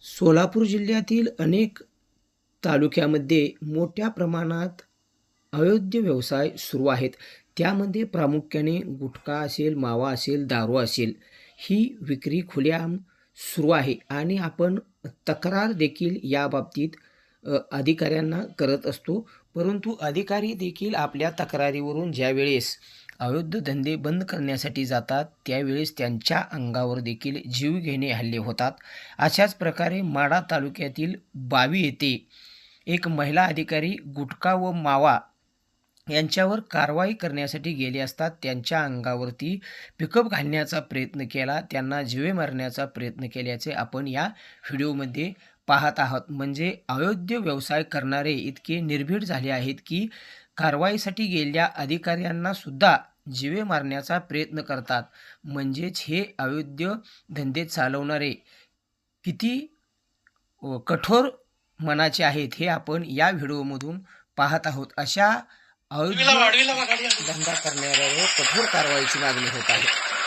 सोलापूर जिल्ह्यातील अनेक तालुक्यामध्ये मोठ्या प्रमाणात अवैध व्यवसाय सुरू आहेत. त्यामध्ये प्रामुख्याने गुटखा असेल, मावा असेल, दारू असेल, ही विक्री खुलेआम सुरू आहे आणि आपण तक्रार देखील याबाबतीत अधिकाऱ्यांना करत असतो. परंतु अधिकारी देखील आपल्या तक्रारीवरून ज्यावेळेस अवैध धंदे बंद करण्यासाठी जातात, त्यावेळेस त्यांच्या अंगावर देखील जीवघेणे हल्ले होतात. अशाच प्रकारे माढा तालुक्यातील बावी येथे एक महिला अधिकारी गुटखा व मावा यांच्यावर कारवाई करण्यासाठी गेले असतात त्यांच्या अंगावरती पिकअप घालण्याचा प्रयत्न केला, त्यांना जीवे मारण्याचा प्रयत्न केल्याचे आपण या व्हिडिओमध्ये पाहत आहोत. म्हणजे अवैध व्यवसाय करणारे इतके निर्भीड झाले आहेत की कारवाईसाठी गेलेल्या अधिकाऱ्यांना सुद्धा जीवे मारण्याचा प्रयत्न करतात. म्हणजेच हे अवैध धंदे चालवणारे किती कठोर मनाचे आहेत हे आपण या व्हिडिओमधून पाहत आहोत. अशा अवैध धंदा करणाऱ्यावर कठोर कारवाईची मागणी होत आहे.